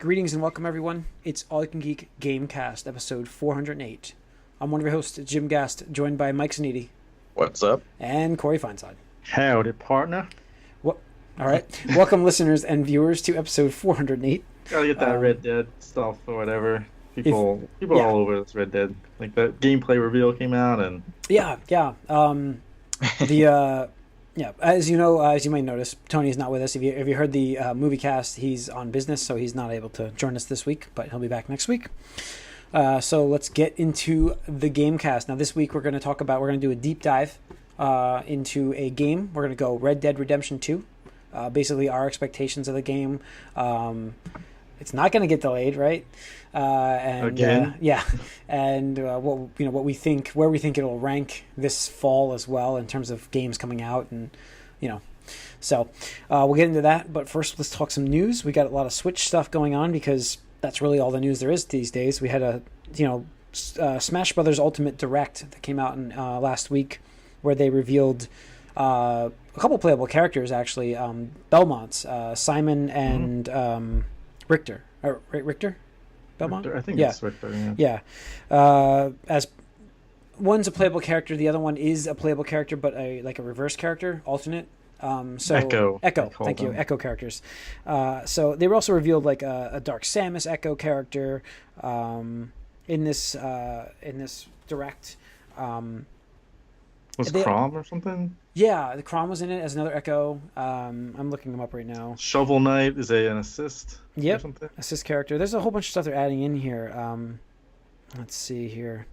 Greetings and welcome, everyone. It's All You Can Geek Gamecast, episode 408. I'm one of your hosts, Jim Gast, joined by Mike Sneedy. What's up? And Corey Feinsod. Howdy, partner. All right. Welcome, listeners and viewers, to episode 408. Gotta get that Red Dead stuff or whatever. People are all over this Red Dead. Like, that gameplay reveal came out, and... Yeah. As you know, as you might notice, Tony's not with us. If you heard the movie cast, he's on business, so he's not able to join us this week, but he'll be back next week. So let's get into the Gamecast. Now, this week we're going to do a deep dive into a game. We're going to go Red Dead Redemption 2. Basically, our expectations of the game. It's not going to get delayed, right? Again? And what we think, where we think it'll rank this fall as well in terms of games coming out, and so we'll get into that. But first, let's talk some news. We got a lot of Switch stuff going on because that's really all the news there is these days. We had Smash Brothers Ultimate Direct that came out in last week, where they revealed a couple playable characters actually. Belmonts, Simon and Richter. Richter? Belmont? Richter, I think it's Richter, yeah. As one's a playable character, the other one is a playable character, but a reverse character, alternate. Echo. Thank you. Echo characters. So they were also revealed like a Dark Samus Echo character in this direct. Was Crom or something? Yeah, the Crom was in it as another Echo. I'm looking them up right now. Shovel Knight is an assist. Yep, or something? assist character. There's a whole bunch of stuff they're adding in here. Let's see here.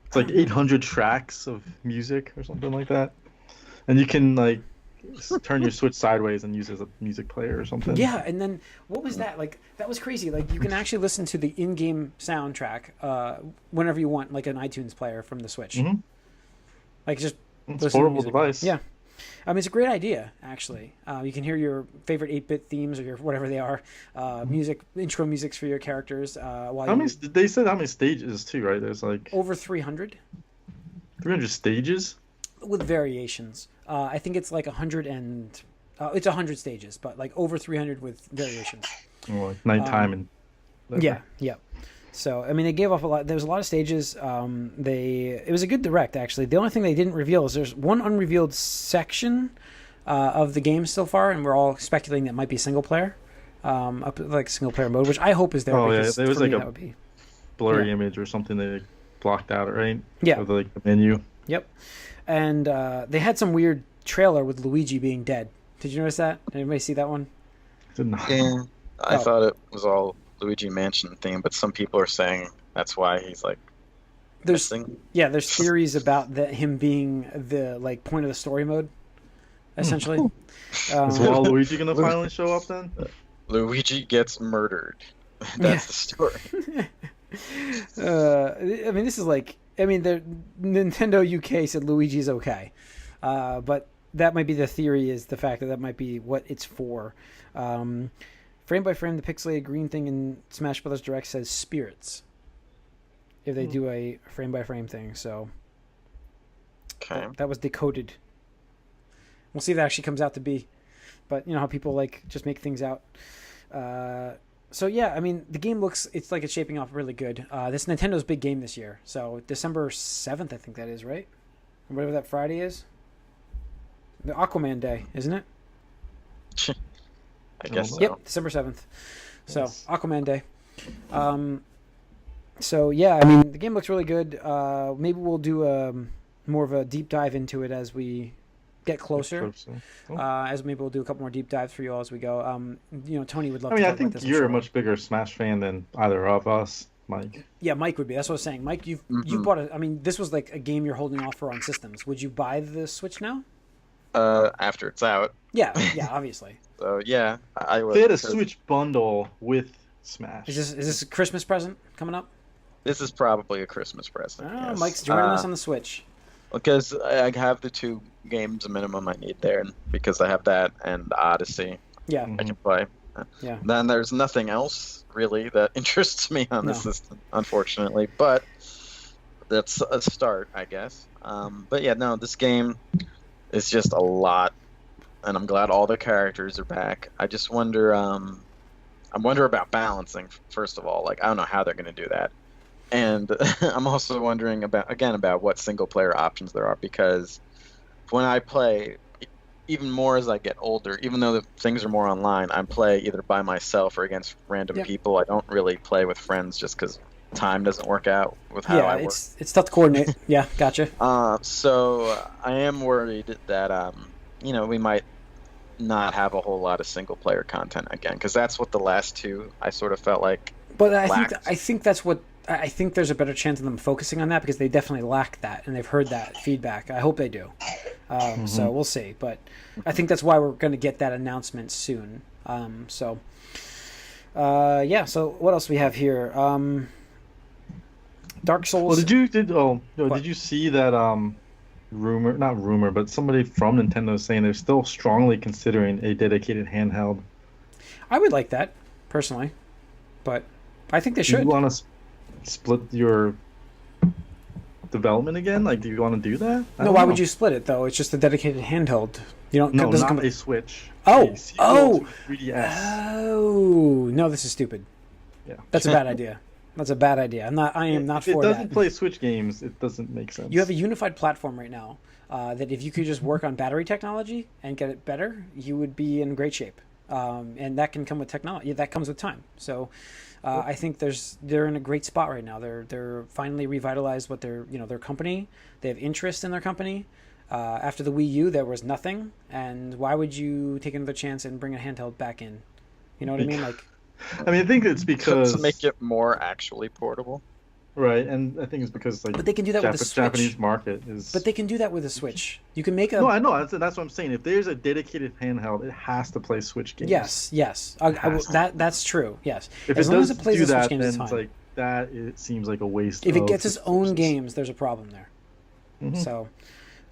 It's like 800 tracks of music or something like that. And you can like turn your Switch sideways and use it as a music player or something. Yeah, and then what was that? Like, that was crazy. Like, you can actually listen to the in-game soundtrack whenever you want, like an iTunes player from the Switch. Mm-hmm. Like, just it's a portable device. Yeah. I mean, it's a great idea, actually. You can hear your favorite 8-bit themes or your whatever they are, intro musics for your characters. They said how many stages too, right? There's like over 300. 300 stages with variations. I think it's like 100 and it's 100 stages, but like over 300 with variations. Or like nighttime and whatever. Yeah. So, I mean, they gave off a lot. There was a lot of stages. It was a good direct, actually. The only thing they didn't reveal is there's one unrevealed section of the game so far, and we're all speculating that might be single player, like single player mode, which I hope is there. Oh yeah, there was like a blurry yeah. image or something they blocked out, right? Yeah. With like the menu. Yep. And they had some weird trailer with Luigi being dead. Did you notice that? Did anybody see that one? Yeah, I thought it was all Luigi Mansion thing, but some people are saying that's why he's like missing. Yeah, there's theories about him being the like point of the story mode, essentially. Is Waluigi gonna finally show up then? Luigi gets murdered. That's the story. I mean, this is like, the Nintendo UK said Luigi's okay, but that might be the theory, is the fact that might be what it's for. Frame by frame, the pixelated green thing in Smash Brothers Direct says spirits. If they do a frame by frame thing, so okay, that was decoded. We'll see if that actually comes out to be, but you know how people like just make things out. So yeah, I mean, the game it's like it's shaping up really good. This Nintendo's big game this year, so December 7th, I think that is, right? Or whatever that Friday is. The Aquaman Day, isn't it? I guess so. Yep, December 7th. So, yes. Aquaman Day. So, yeah, I mean, the game looks really good. Maybe we'll do more of a deep dive into it as we get closer. Cool. As maybe we'll do a couple more deep dives for you all as we go. Tony would love to talk about this. I think you're a much bigger Smash fan than either of us, Mike. Yeah, Mike would be. That's what I was saying. Mike, you bought this was like a game you're holding off for on systems. Would you buy the Switch now? After it's out. Yeah, obviously. So yeah, I would. They had a Switch bundle with Smash. Is this a Christmas present coming up? This is probably a Christmas present. Oh, yes. Mike's joining us on the Switch. Because I have the 2 games minimum I need there, and because I have that and Odyssey, yeah, I can play. Yeah. Then there's nothing else really that interests me on the system, unfortunately. But that's a start, I guess. But yeah, no, this game is just a lot, and I'm glad all the characters are back. I just wonder. I wonder about balancing, first of all. Like, I don't know how they're going to do that. And I'm also wondering about what single player options there are, because when I play, even more as I get older, even though the things are more online, I play either by myself or against random people. I don't really play with friends just because time doesn't work out with how I work. It's tough to coordinate. Yeah, gotcha. So I am worried that we might not have a whole lot of single player content again, because that's what the last two I sort of felt like. But I think that's what I think there's a better chance of them focusing on that, because they definitely lack that, and they've heard that feedback. I hope they do. So we'll see. But I think that's why we're going to get that announcement soon. So what else do we have here? Dark Souls. Well, did you see that not rumor, but somebody from Nintendo saying they're still strongly considering a dedicated handheld? I would like that, personally. But I think they should. Do you want to split your development again? Like, do you want to do that? No, why would you split it, though? It's just a dedicated handheld. You don't. No, not a Switch. Oh, 3DS. Oh, no, this is stupid. Yeah, that's a bad idea. That's a bad idea. I am not for that. If it doesn't play Switch games, it doesn't make sense. You have a unified platform right now that if you could just work on battery technology and get it better, you would be in great shape. And that can come with technology. That comes with time. So I think they're in a great spot right now. They're finally revitalized their company. They have interest in their company. After the Wii U, there was nothing. And why would you take another chance and bring a handheld back in? You know what I mean? Like, I think it's because to make it more actually portable. Right, and I think it's because but they can do that with the Switch. Japanese market is. But they can do that with a Switch. You can make a. No, I know. That's what I'm saying. If there's a dedicated handheld, it has to play Switch games. Yes. That's true. Yes. If as it long does as it plays do the Switch that, games, then it's fine. it's like that. It seems like a waste. If it gets its own games, there's a problem there. Mm-hmm. So,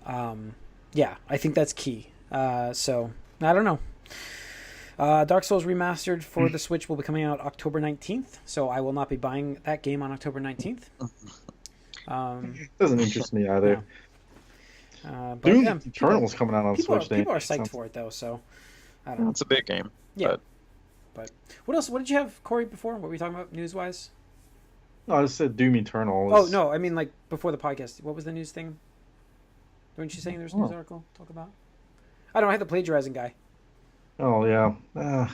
I think that's key. So I don't know. Dark Souls Remastered for the Switch will be coming out October 19th, so I will not be buying that game on October 19th. Doesn't interest me either. Doom Eternal's coming out on Switch. People are psyched for it, though, so I don't know. It's a big game. Yeah. But what else? What did you have, Corey, before? What were we talking about news-wise? No, I just said Doom Eternal. Oh, no, I mean, like, before the podcast. What was the news thing? Weren't you saying there was a news article to talk about? I don't know. I had the plagiarizing guy. Oh yeah. There's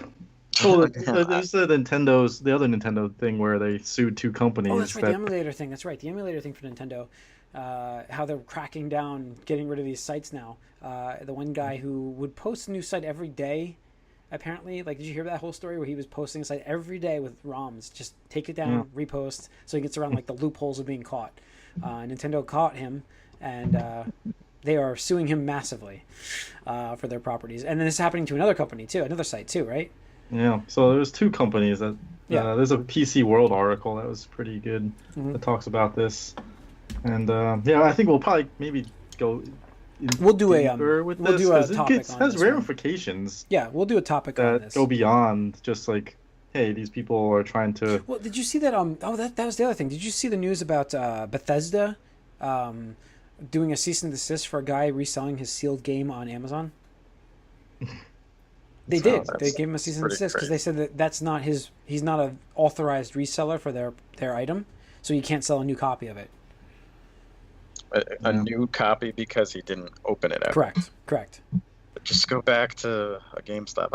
the other Nintendo thing where they sued two companies. Oh, that's right. The emulator thing. That's right. The emulator thing for Nintendo. How they're cracking down, getting rid of these sites now. The one guy who would post a new site every day, apparently. Like, did you hear that whole story where he was posting a site every day with ROMs? Just take it down, repost, so he gets around like the loopholes of being caught. Nintendo caught him, and they are suing him massively for their properties. And then this is happening to another company too, another site too, right? Yeah. So there's two companies that. There's a PC World article that was pretty good that talks about this, and I think we'll probably maybe go. We'll do a topic. It has ramifications. Yeah, we'll do a topic on this. Go beyond just like, hey, these people are trying to. Well, did you see that? That was the other thing. Did you see the news about Bethesda? Doing a cease and desist for a guy reselling his sealed game on Amazon. They did. They gave him a cease and desist because they said that's not his. He's not an authorized reseller for their item, so you can't sell a new copy of it. A new copy because he didn't open it ever. Correct. Just go back to a GameStop.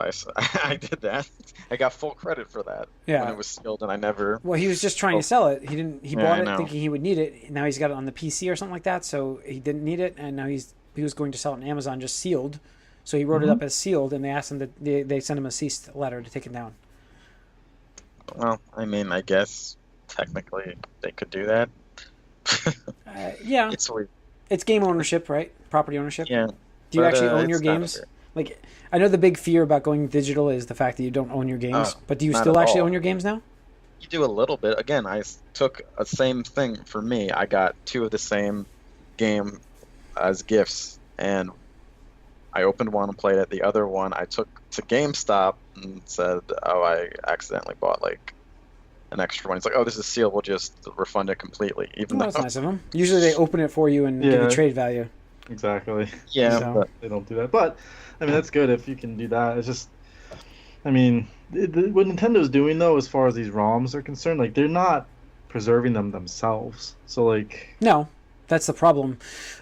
I did that. I got full credit for that. Yeah. When it was sealed, and I never. Well, he was just trying to sell it. He didn't. He bought it thinking he would need it. Now he's got it on the PC or something like that. So he didn't need it, and now he was going to sell it on Amazon just sealed. So he wrote it up as sealed, and they asked him that they sent him a ceased letter to take it down. Well, I guess technically they could do that. Yeah. It's weird. It's game ownership, right? Property ownership. Yeah. Do you actually own your games? Like, I know the big fear about going digital is the fact that you don't own your games. But do you still actually own your games now? You do a little bit. Again, I took a same thing for me. I got two of the same game as gifts, and I opened one and played it. The other one I took to GameStop and said, I accidentally bought like an extra one. It's like, this is sealed. We'll just refund it completely. That's nice of them. Usually they open it for you and give you trade value. Exactly. Yeah, but they don't do that. But that's good if you can do that. It's just I mean, what Nintendo's doing though, as far as these ROMs are concerned, like they're not preserving them themselves. So like, No, that's the problem.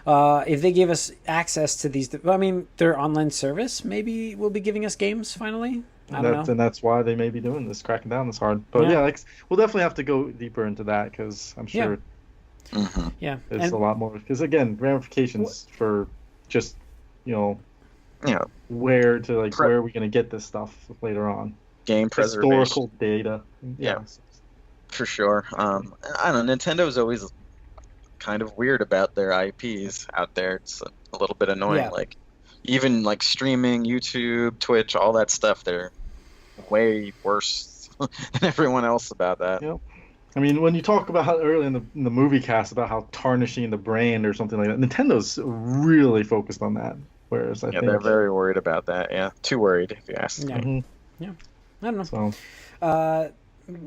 If they give us access to these, I mean, their online service maybe will be giving us games finally. I don't know. and that's why they may be doing this, cracking down this hard. But yeah, like we'll definitely have to go deeper into that because I'm sure Yeah, there's a lot more. Because again, ramifications for just you know where to like where are we going to get this stuff later on? Game preservation, historical data. Yeah, for sure. I don't know. Nintendo's always kind of weird about their IPs out there. It's a little bit annoying. Like even like streaming, YouTube, Twitch, all that stuff. They're way worse than everyone else about that. Yep. I mean, when you talk about how early in the movie cast about how tarnishing the brand or something like that, Nintendo's really focused on that. Whereas I think they're very worried about that. Yeah, too worried if you ask me. Yeah, I don't know. So,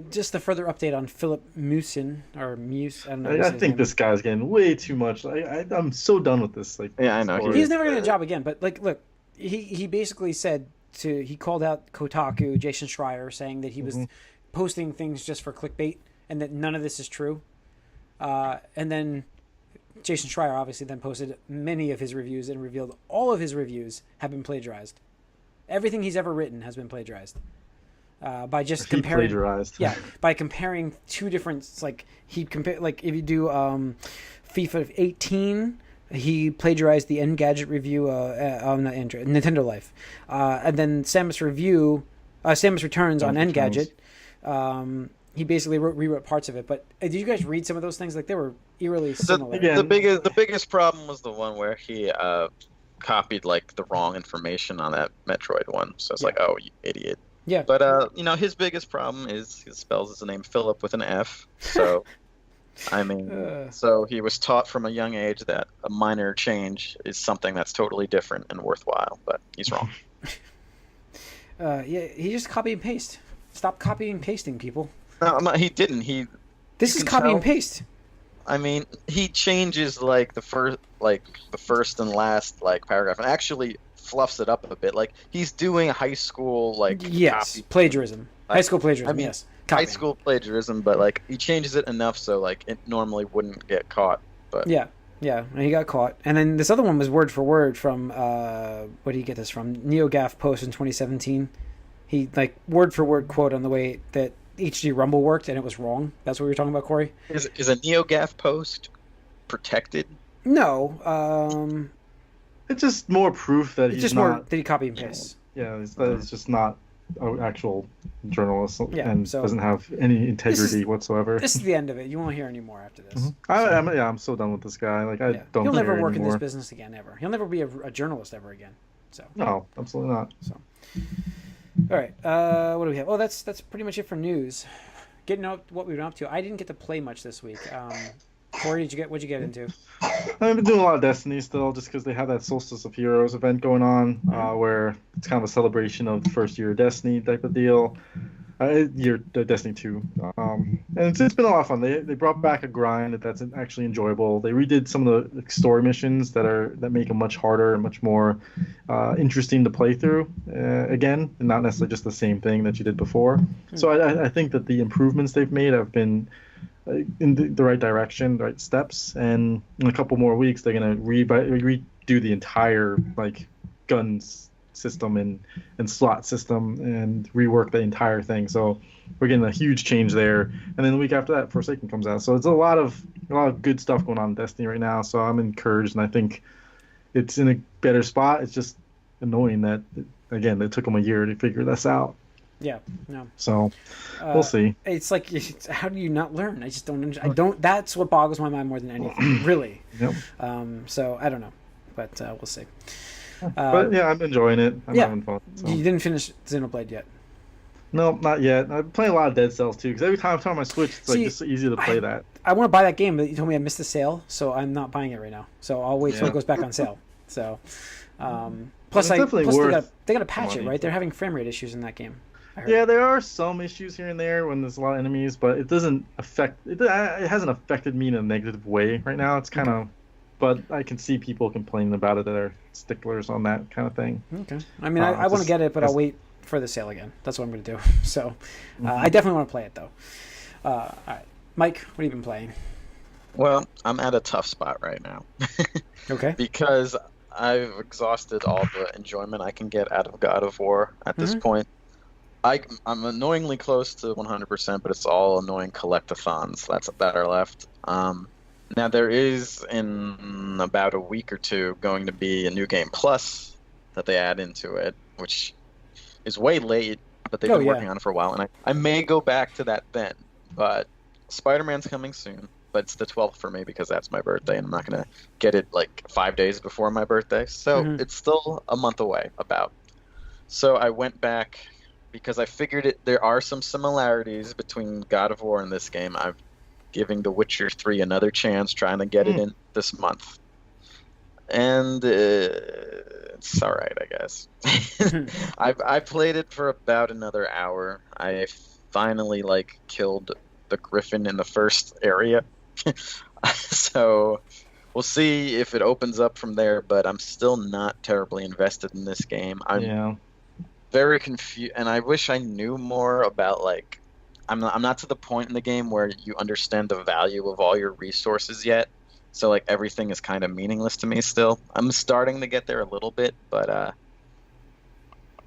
just a further update on Filip Miucin or Muse. I don't know. I think this guy's getting way too much. I'm so done with this. Like, I know he's never gonna get a job again. But like, look, he basically said he called out Kotaku, Jason Schreier, saying that he was posting things just for clickbait and that none of this is true. And then Jason Schreier obviously then posted many of his reviews and revealed all of his reviews have been plagiarized. Everything he's ever written has been plagiarized. By just comparing, by comparing two different, like if you do FIFA 18, he plagiarized the Engadget review on the Nintendo Life, and then Samus Returns on Engadget. He basically rewrote parts of it. But did you guys read some of those things? Like they were eerily similar. The biggest problem was the one where he copied like the wrong information on that Metroid one. So it's like, oh, you idiot. Yeah. But his biggest problem is he spells his name Philip with an F. So I mean, so he was taught from a young age that a minor change is something that's totally different and worthwhile. But he's wrong. He just copy and paste. Stop copying and pasting, people. No, he didn't. This is copy and paste. I mean, he changes like the first and last like paragraph, and actually fluffs it up a bit. Like he's doing high school plagiarism. High school plagiarism. I mean, yes, high school plagiarism, but like he changes it enough so like it normally wouldn't get caught. But yeah, and he got caught. And then this other one was word for word from where did you get this from? NeoGaf post in 2017. He like word for word quote on the way that HD Rumble worked, and it was wrong. That's what we were talking about, Corey. Is a NeoGaf post protected? No. It's just more proof that he's not. More that he copy and paste. Yeah, he's just not an actual journalist and so doesn't have any integrity whatsoever. This is the end of it. You won't hear any more after this. I'm so done with this guy. Like I don't. He'll never work anymore. in this business again ever. He'll never be a journalist ever again. So no, absolutely not. So. All right, what do we have? Oh, that's pretty much it for news. Getting out what we've been up to. I didn't get to play much this week. Corey, what'd you get into? I've been doing a lot of Destiny still, just because they have that Solstice of Heroes event going on, where it's kind of a celebration of the first year of Destiny type of deal. Destiny 2. And it's been a lot of fun. They brought back a grind that's actually enjoyable. They redid some of the story missions that make them much harder and much more interesting to play through again, and not necessarily just the same thing that you did before. So I think that the improvements they've made have been in the right direction, the right steps, and in a couple more weeks they're going to redo the entire like guns system and slot system and rework the entire thing. So we're getting a huge change there. And then the week after that, Forsaken comes out. So it's a lot of good stuff going on in Destiny right now. So I'm encouraged, and I think it's in a better spot. It's just annoying that again it took them a year to figure this out. Yeah, no. So we'll see. It's like, how do you not learn? I just don't understand. I don't. That's what boggles my mind more than anything, really. Yep. So I don't know, but we'll see. But yeah, I'm enjoying it. I'm having fun. So. You didn't finish Xenoblade yet? No, not yet. I'm playing a lot of Dead Cells too, because every time I turn on my Switch, it's like just so easy to play that. I want to buy that game, but you told me I missed the sale, so I'm not buying it right now. So I'll wait till it goes back on sale. So, plus they got to patch it, right? They're having frame rate issues in that game. Yeah, there are some issues here and there when there's a lot of enemies, but it doesn't affect. It hasn't affected me in a negative way right now. It's kind of. But I can see people complaining about it that are sticklers on that kind of thing. Okay. I mean, I want to get it, but I'll wait for the sale again. That's what I'm going to do. So I definitely want to play it though. All right, Mike, what have you been playing? Well, I'm at a tough spot right now. Okay. Because I've exhausted all the enjoyment I can get out of God of War at this point. I'm annoyingly close to 100%, but it's all annoying collectathons that are left. Now, there is, in about a week or two, going to be a new game plus that they add into it, which is way late, but they've been working on it for a while, and I may go back to that then. But Spider-Man's coming soon, but it's the 12th for me because that's my birthday, and I'm not going to get it like 5 days before my birthday. So it's still a month away, about. So I went back because I figured there are some similarities between God of War and this game. I'm giving The Witcher 3 another chance, trying to get it in this month. And it's all right, I guess. I played it for about another hour. I finally killed the griffin in the first area. So we'll see if it opens up from there, but I'm still not terribly invested in this game. I'm very confused, and I wish I knew more about I'm not to the point in the game where you understand the value of all your resources yet. So everything is kind of meaningless to me still. I'm starting to get there a little bit, but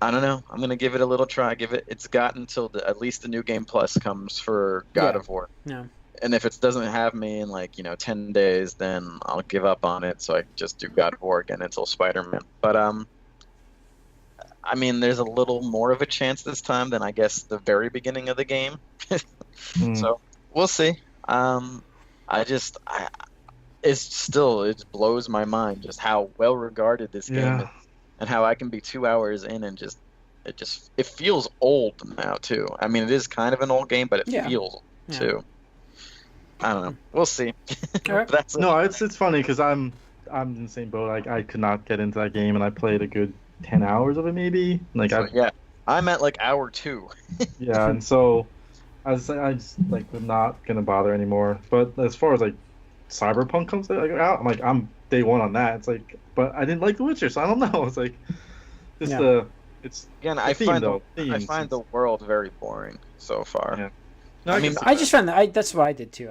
I don't know. I'm gonna give it a little try. It's got until at least the new game plus comes for God of War. Yeah. And if it doesn't have me in 10 days, then I'll give up on it. So I just do God of War again until Spider-Man. But I mean, there's a little more of a chance this time than I guess the very beginning of the game. So we'll see. It blows my mind just how well regarded this game is, and how I can be 2 hours in and it feels old now too. I mean, it is kind of an old game, but it feels too. I don't know. We'll see. Right. It's funny because I'm in the same boat. I could not get into that game, and I played a good 10 hours of it maybe. I'm at hour 2. Yeah, and so I just I'm not gonna bother anymore. But as far as Cyberpunk comes out, I'm day one on that. It's but I didn't like The Witcher, so I don't know. It's I find the world very boring so far. Yeah. No, I just found that's what I did too.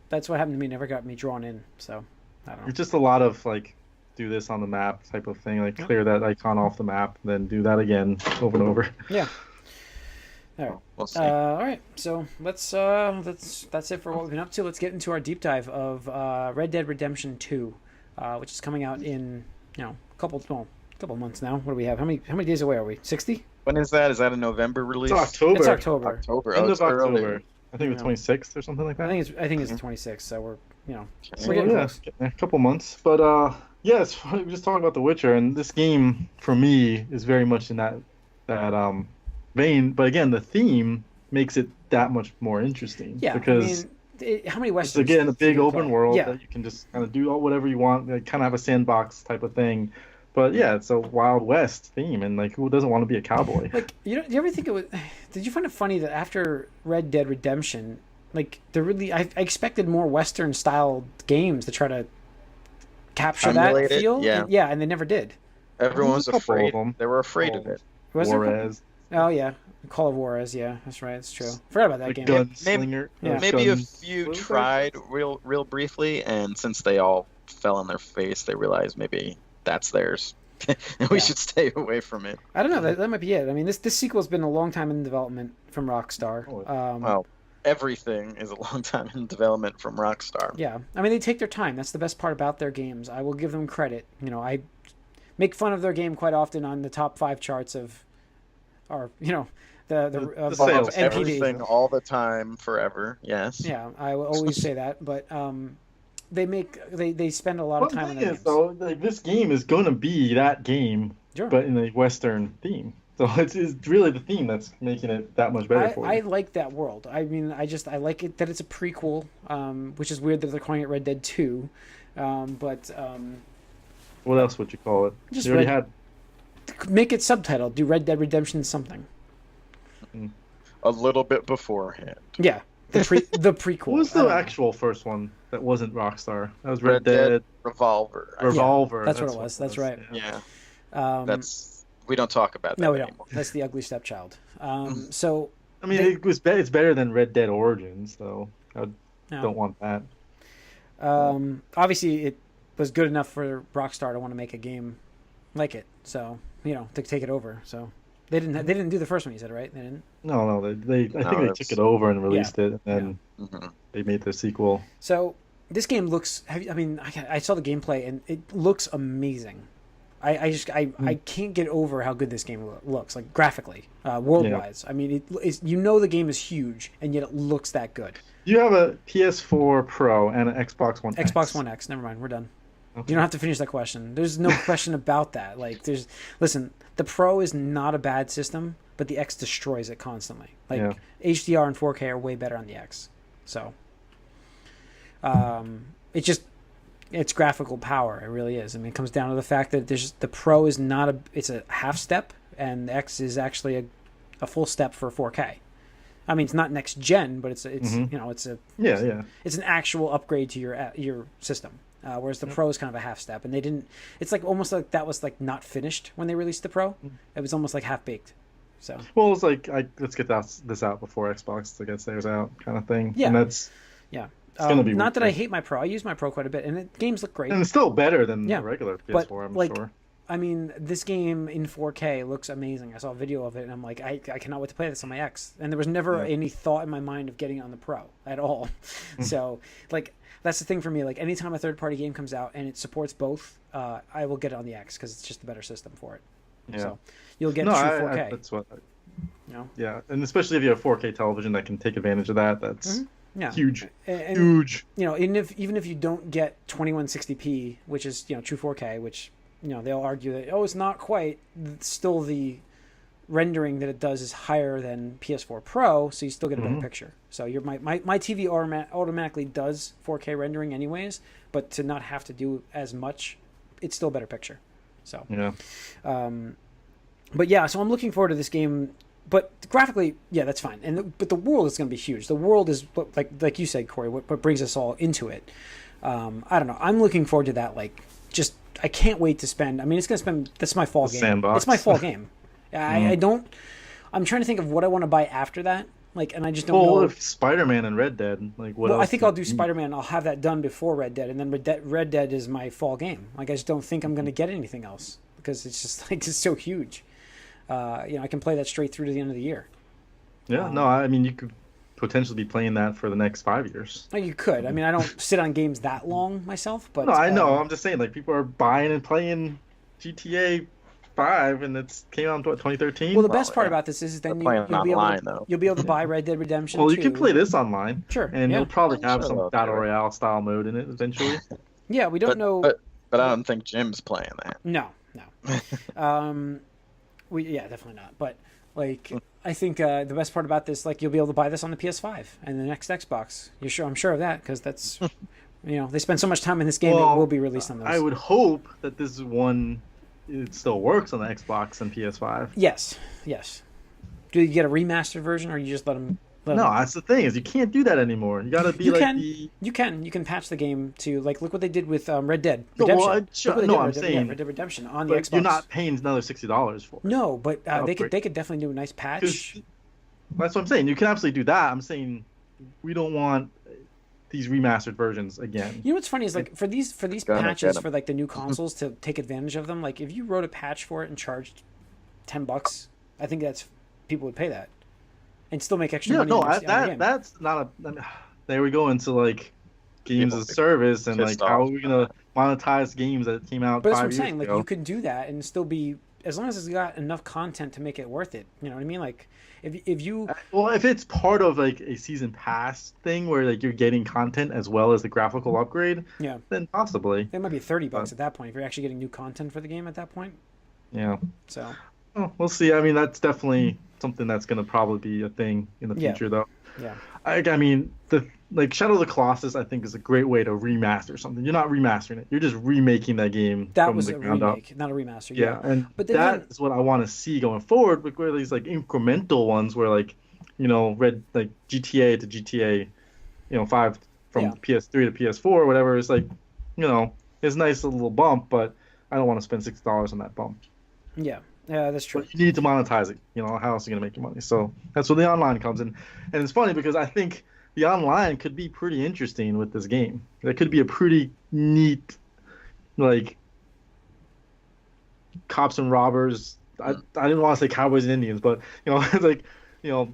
That's what happened to me. Never got me drawn in. So I don't know. It's just a lot of do this on the map type of thing, clear that icon off the map, then do that again over and over. Yeah. All right. We'll see. All right. So that's it for what we've been up to. Let's get into our deep dive of Red Dead Redemption 2, which is coming out in a couple months now. What do we have? How many days away are we? 60? When is that? Is that a November release? It's October. It's October. End of October. I think the 26th or something like that. I think it's the 26th. So we're getting close. A couple months, but it's funny. We just talking about The Witcher, and this game for me is very much in that vein. But again, the theme makes it that much more interesting. Yeah, because how many westerns? It's again a big open world that you can just kind of do whatever you want. Kind of have a sandbox type of thing. But it's a Wild West theme, and who doesn't want to be a cowboy? Do you ever think it was? Did you find it funny that after Red Dead Redemption, I expected more Western style games to try to capture that feel? And they never did. Everyone was afraid. They were afraid of it. Juarez. Oh yeah, Call of Juarez. Yeah, that's right. It's true. Forgot about that game. Gunslinger. Maybe a few tried real briefly, and since they all fell on their face, they realized maybe that's theirs, and we should stay away from it. I don't know. That might be it. I mean, this sequel's been a long time in development from Rockstar. Well, everything is a long time in development from Rockstar. Yeah, I mean, they take their time. That's the best part about their games. I will give them credit. I make fun of their game quite often on the top 5 charts of, the sales. NPD. Everything all the time, forever. Yes. Yeah, I will always say that, but they spend a lot of time on their games. Though, this game is going to be that game, but in a Western theme. So it's really the theme that's making it that much better for you. I like that world. I mean, I like it that it's a prequel, which is weird that they're calling it Red Dead 2. But what else would you call it? Just you already had. Make it subtitled. Do Red Dead Redemption something. A little bit beforehand. Yeah, the prequel. What was the actual first one that wasn't Rockstar? That was Red Dead Dead Revolver. Revolver. That's what it was. That's right. Yeah. we don't talk about that No, we anymore. don't. That's the ugly stepchild. So I mean, it's better than Red Dead Origins, though. I don't want that. Obviously, it was good enough for Rockstar to want to make a game like it. So to take it over. So they didn't do the first one. You said, right? They didn't. No, I think they took it over and released it, and then they made the sequel. So this game looks. I saw the gameplay and it looks amazing. I can't get over how good this game looks, like graphically, world-wise. Yeah. I mean, the game is huge, and yet it looks that good. You have a PS4 Pro and an Xbox One X. Xbox One X. Never mind, we're done. Okay. You don't have to finish that question. There's no question about that. Listen, the Pro is not a bad system, but the X destroys it constantly. HDR and 4K are way better on the X. So, it's graphical power. It really is. I mean, it comes down to the fact that the Pro is it's a half step, and the X is actually a full step for 4K. I mean, it's not next gen, but it's it's an actual upgrade to your system. Whereas the Pro is kind of a half step, and they didn't. It's like almost like that was like not finished when they released the Pro. It was almost like half baked. So it's like let's get this out before Xbox gets theirs out, kind of thing. Yeah, and that's It's gonna be not that I hate my Pro. I use my Pro quite a bit, and games look great. And it's still better than the regular PS4, I'm sure. I mean, this game in 4K looks amazing. I saw a video of it, and I'm like, I cannot wait to play this on my X. And there was never any thought in my mind of getting it on the Pro at all. So, that's the thing for me. Like, anytime a third-party game comes out and it supports both, I will get it on the X because it's just the better system for it. Yeah. So, you'll get true 4K. That's what. Yeah, and especially if you have 4K television that can take advantage of that, that's huge. And, huge. Even if you don't get 2160p, which is true 4K, which they'll argue that it's not quite. Still, the rendering that it does is higher than PS4 Pro, so you still get a better picture. So my TV automatically does 4K rendering anyways, but to not have to do as much, it's still a better picture. So so I'm looking forward to this game. But graphically, that's fine. But the world is going to be huge. The world is like you said, Corey. What brings us all into it? I don't know. I'm looking forward to that. I can't wait to spend. I mean, it's going to spend. That's my fall game. Sandbox. It's my fall game. I don't. I'm trying to think of what I want to buy after that. And I just don't know. Well, if Spider-Man and Red Dead, what else? I think I'll do Spider-Man. I'll have that done before Red Dead, and then Red Dead is my fall game. I just don't think I'm going to get anything else because it's just it's so huge. I can play that straight through to the end of the year. Yeah, I mean, you could potentially be playing that for the next 5 years. You could. I mean, I don't sit on games that long myself, but... No, I know. I'm just saying, people are buying and playing GTA 5, and it came out in 2013. Well, the best part about this is then you'll be able to buy Red Dead Redemption 2. Well, you can play this online. Sure. And you'll probably have some Battle Royale style mode in it eventually. Yeah, we don't know... But I don't think Jim's playing that. No. Definitely not. But I think the best part about this, you'll be able to buy this on the PS5 and the next Xbox. I'm sure of that because that's, they spend so much time in this game. It will be released on those. I would hope that this one, it still works on the Xbox and PS5. Yes. Do you get a remastered version, or you just let them? No, that's the thing is you can't do that anymore. You got to be You can patch the game to look what they did with Red Dead Redemption. I'm saying Red Dead Redemption on the Xbox. You're not paying another $60 for it. No, but they could definitely do a nice patch. That's what I'm saying. You can absolutely do that. I'm saying we don't want these remastered versions again. You know what's funny is for these patches for the new consoles to take advantage of them. If you wrote a patch for it and charged $10, I think people would pay that. And still make extra money. That's not a. There we go into games as a service and how are we gonna monetize games that came out 5 years ago? But that's what I'm saying. You could do that and still be, as long as it's got enough content to make it worth it. You know what I mean? If you. Well, if it's part of a season pass thing where you're getting content as well as the graphical upgrade, then possibly. It might be $30 at that point if you're actually getting new content for the game at that point. Yeah. So. Well, we'll see. I mean, that's definitely something that's going to probably be a thing in the future, though. Yeah. I mean, Shadow of the Colossus, I think, is a great way to remaster something. You're not remastering it; you're just remaking that game. That was a remake, not a remaster. Yeah, and that is what I want to see going forward. Where these incremental ones, where GTA to GTA, 5 from PS3 to PS4 or whatever. It's it's a nice little bump, but I don't want to spend $60 on that bump. Yeah. Yeah, that's true. But you need to monetize it. How else are you gonna make your money? So that's where the online comes in, and it's funny because I think the online could be pretty interesting with this game. It could be a pretty neat, like, cops and robbers. I didn't want to say cowboys and Indians, but like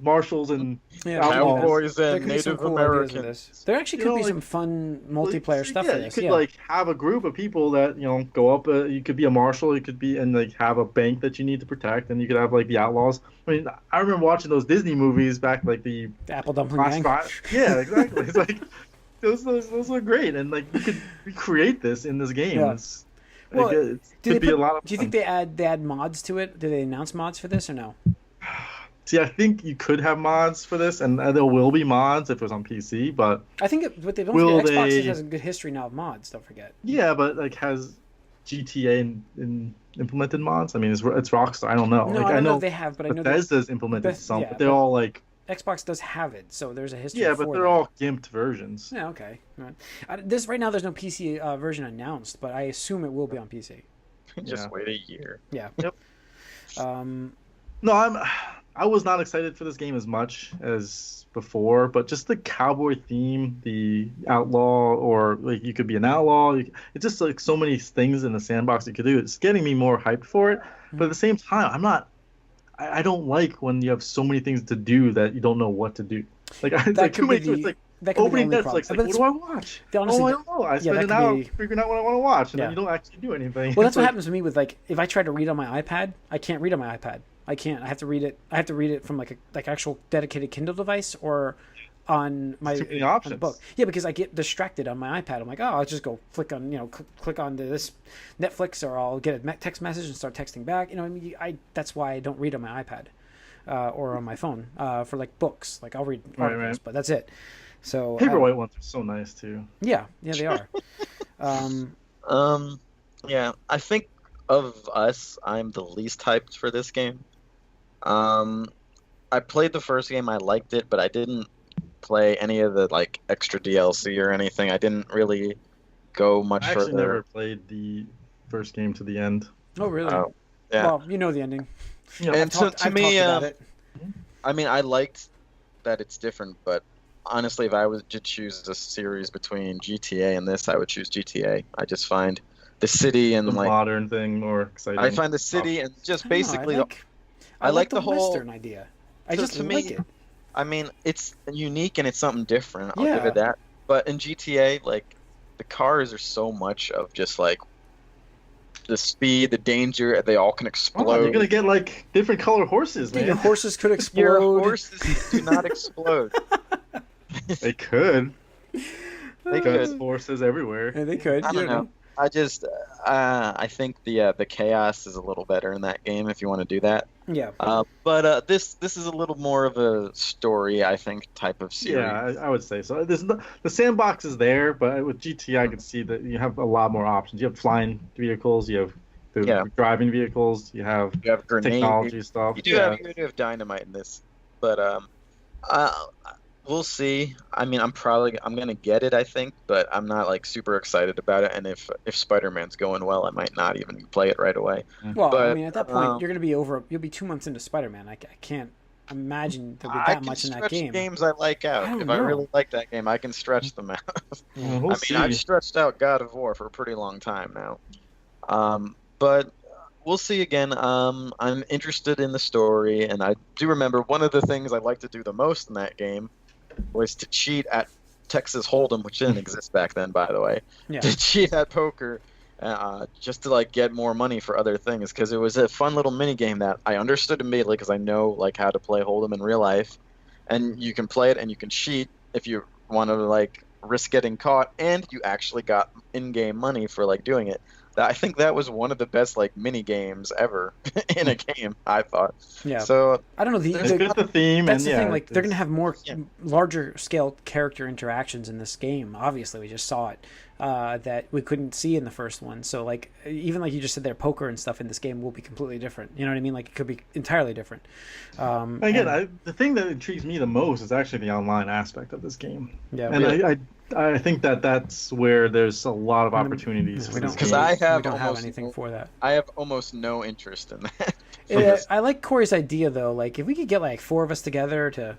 marshals and cowboys there and could be some Native cool ideas with Americans. this. There actually could be some fun multiplayer stuff for this. You could like have a group of people that go up. You could be a marshal. You could be and like have a bank that you need to protect, and you could have like the outlaws. I mean, I remember watching those Disney movies back, like the Apple Dumpling Gang. Yeah, exactly. It's like those are great, and like you could recreate this in this game. Yeah. Well, it could be a lot of fun. Do you think they add mods to it? Do they announce mods for this or no? See, I think you could have mods for this, and there will be mods if it was on PC. But I think what they've Xbox has a good history now of mods. Don't forget. Yeah, but like has GTA implemented mods? I mean, it's Rockstar. I don't know. No, I know they have, but I know Bethesda's implemented some. But they're all like Xbox does have it, so there's a history. Yeah, but they're all gimped versions. Yeah, okay. Right. Right now, there's no PC version announced, but I assume it will be on PC. Just wait a year. Yeah. Yep. No, I was not excited for this game as much as before, but just the cowboy theme, the outlaw, or like you could be an outlaw. It's just like so many things in the sandbox you could do. It's getting me more hyped for it, but at the same time, I don't like when you have so many things to do that you don't know what to do. Like too many. It's like opening Netflix. Like, what do I watch? Honestly, I don't know. I spend an hour figuring out what I want to watch, and then you don't actually do anything. Well, that's what happens to me with like if I try to read on my iPad, I can't read on my iPad. I can't. I have to read it from like actual dedicated Kindle device or on my on the book. Yeah, because I get distracted on my iPad. I'm like, I'll just go click on click on this Netflix, or I'll get a text message and start texting back. I mean, that's why I don't read on my iPad or on my phone for like books. Like I'll read articles, but that's it. So Paperwhite ones are so nice too. Yeah, they are. Yeah, I think of us, I'm the least hyped for this game. I played the first game, I liked it, but I didn't play any of the like extra DLC or anything. I didn't really go much further. I actually never played the first game to the end. Oh, really? Yeah. Well, you know the ending. And to me, I mean, I liked that it's different, but honestly, if I was to choose a series between GTA and this, I would choose GTA. I just find the city and the like modern thing more exciting. I find the city and just basically I like the whole Western idea. I just like it. I mean, it's unique and it's something different. I'll give it that. But in GTA, like the cars are so much of just like the speed, the danger. They all can explode. Oh, you're gonna get like different color horses, man. Your horses could explode. Your horses do not explode. They could. They could. Horses everywhere. Yeah, they could. I don't know. I just, I think the chaos is a little better in that game if you want to do that. Yeah. But this is a little more of a story, I think, type of series. Yeah, I would say so. The sandbox is there, but with GTA, I can see that you have a lot more options. You have flying vehicles, you have driving vehicles, you have technology stuff. You do have dynamite in this, but we'll see. I mean, I'm gonna get it, I think, but I'm not like super excited about it. And if Spider-Man's going well, I might not even play it right away. Well, I mean, at that point, you'll be 2 months into Spider-Man. I can't imagine there'll be that much in that game. Games I like out. If I really like that game, I can stretch them out. We'll see. I've stretched out God of War for a pretty long time now. But we'll see again. I'm interested in the story, and I do remember one of the things I liked to do the most in that game was to cheat at Texas Hold'em, which didn't exist back then, by the way. Yeah. To cheat at poker, just to like get more money for other things, because it was a fun little mini game that I understood immediately because I know like how to play Hold'em in real life, and you can play it and you can cheat if you want to like risk getting caught, and you actually got in-game money for like doing it. I think that was one of the best like mini games ever in a game, I thought. Yeah. So I don't know. The theme. That's the thing. Like they're gonna have more larger scale character interactions in this game. Obviously, we just saw it that we couldn't see in the first one. So like even like you just said there, poker and stuff in this game will be completely different. You know what I mean? Like it could be entirely different. The thing that intrigues me the most is actually the online aspect of this game. Yeah. And I think that's where there's a lot of opportunities. Because I don't have anything for that. I have almost no interest in that. I like Corey's idea though. Like if we could get like 4 of us together to,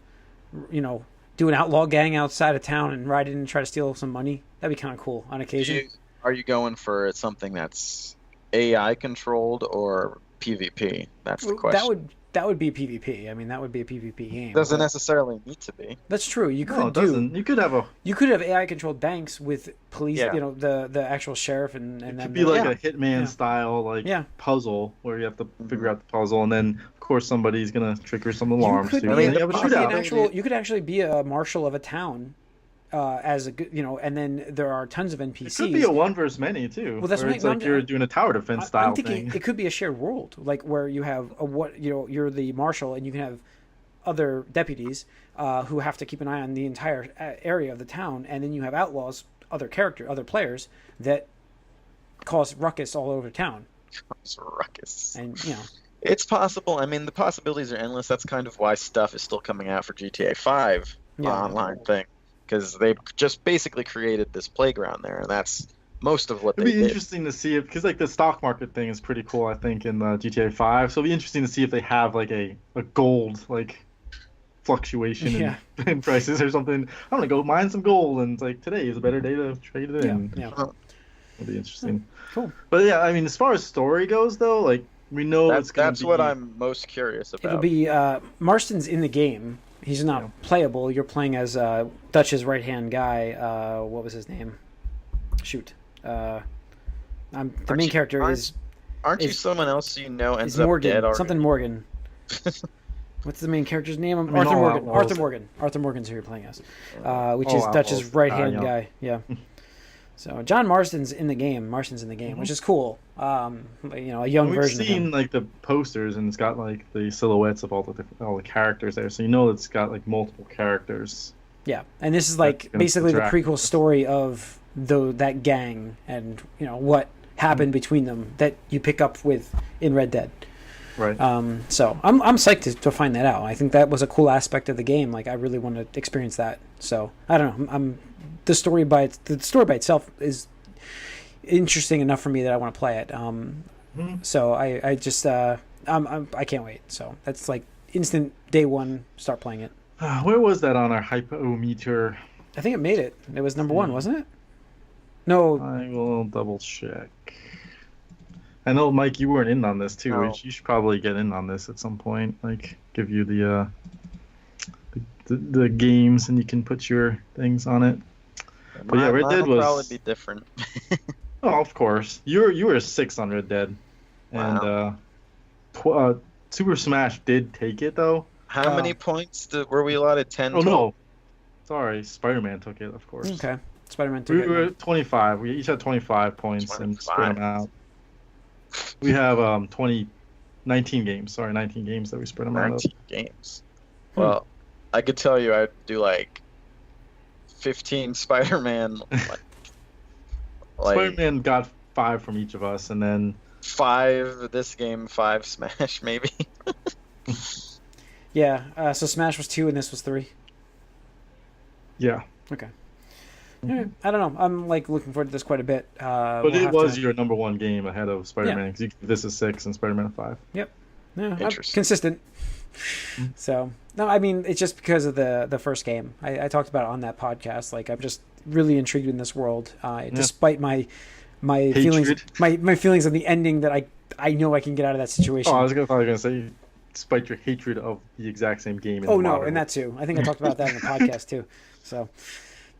do an outlaw gang outside of town and ride in and try to steal some money, that'd be kind of cool on occasion. Are you going for something that's AI controlled or PvP? That's the question. That would be PvP. I mean, that would be a PvP game. Doesn't necessarily need to be. That's true. You could You could have AI controlled banks with police. Yeah. The actual sheriff and it then could be like a Hitman style puzzle where you have to figure out the puzzle, and then of course somebody's gonna trigger some alarms. You could actually be a marshal of a town. As a good, and then there are tons of NPCs. It could be a one versus many too. Well, that's it's like you're doing a tower defense style I'm thinking thing. It could be a shared world, like where you have you're the marshal and you can have other deputies who have to keep an eye on the entire area of the town, and then you have outlaws, other players that cause ruckus all over town. Cause ruckus. And it's possible. I mean, the possibilities are endless. That's kind of why stuff is still coming out for GTA 5 online thing. Because they've just basically created this playground there, and that's most of what they did. It'd be interesting to see because like the stock market thing is pretty cool, I think, in GTA 5. So it'd be interesting to see if they have like a gold fluctuation in prices or something. I'm gonna go mine some gold, and it's like today is a better day to trade it in. Yeah. It'll be interesting. Cool. But yeah, I mean, as far as story goes, though, like we know that's what I'm most curious about. It'll be Marston's in the game. He's not playable. You're playing as Dutch's right-hand guy. What was his name? Shoot. The main character is... Aren't you someone else ends up Morgan, dead already? Something Morgan. What's the main character's name? Arthur Morgan. Arthur Morgan. Arthur Morgan's who you're playing as, which is Dutch's right-hand guy. Yeah. So John Marston's in the game, which is cool. A young version of him. We've seen like the posters, and it's got like the silhouettes of all the characters there, so it's got like multiple characters. Yeah, and this is like basically the prequel story of that gang and what happened between them that you pick up with in Red Dead. Right. So I'm psyched to find that out. I think that was a cool aspect of the game. Like I really want to experience that. So I don't know. The story by itself is interesting enough for me that I want to play it. So I just I can't wait. So that's like instant day one. Start playing it. Where was that on our hypometer? I think it made it. It was number 1, wasn't it? No. I will double check. I know, Mike, you weren't in on this too. No. You should probably get in on this at some point. Like, give you the games, and you can put your things on it. But yeah, Red Dead was probably be different. Oh, of course. You were 6 on Red Dead, and Super Smash did take it though. How many points were we allotted? 10? Oh no, sorry, Spider-Man took it, of course. Okay, Spider-Man took it. We were at 25. We each had 25 points and spread them out. We have 19 games. Sorry, 19 games that we spread them out. 19 games. Well, I could tell you I'd do like 15 Spider-Man. Spider-Man got 5 from each of us, and then 5 this game, 5 Smash, maybe. Yeah. So Smash was 2, and this was 3. Yeah. Okay. All right. I don't know. I'm like looking forward to this quite a bit. But it was your number 1 game ahead of Spider-Man, because this is 6 and Spider-Man 5. Yep. Yeah, Interesting. Consistent. So no, I mean it's just because of the first game. I talked about it on that podcast. Like I'm just really intrigued in this world, despite my feelings, my feelings on the ending that I know I can get out of that situation. Oh, I was gonna say, despite your hatred of the exact same game. And that too. I think I talked about that in the podcast too. So,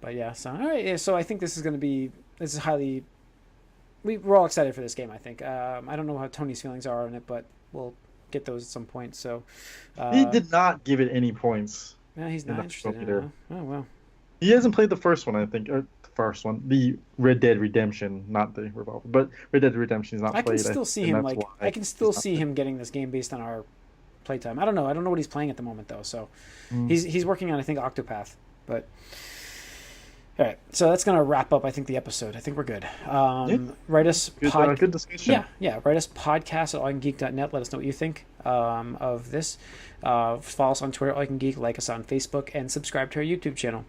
but yeah. So all right. Yeah, so I think this is highly. We're all excited for this game. I think. I don't know how Tony's feelings are on it, but we'll get those at some point. So he did not give it any points. Yeah, he's not interested in it. Oh well. He hasn't played the first one, I think, or the first one, the Red Dead Redemption, not the Revolver, but Red Dead Redemption is not played. I can still see him I can still see him getting this game based on our playtime. I don't know what he's playing at the moment though. So he's working on I think Octopath, but. All right, so that's gonna wrap up. I think the episode. I think we're good. Write us good discussion. Yeah. Write us podcast at allycangeek.net. Let us know what you think of this. Follow us on Twitter, allycangeek. Like us on Facebook, and subscribe to our YouTube channel.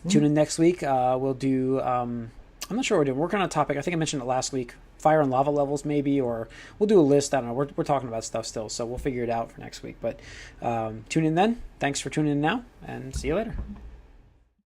Tune in next week. We'll do. I'm not sure what we're doing. We're working on a topic. I think I mentioned it last week. fire and lava levels maybe, or we'll do a list. I don't know. We're talking about stuff still, so we'll figure it out for next week. But tune in then. Thanks for tuning in now, and see you later.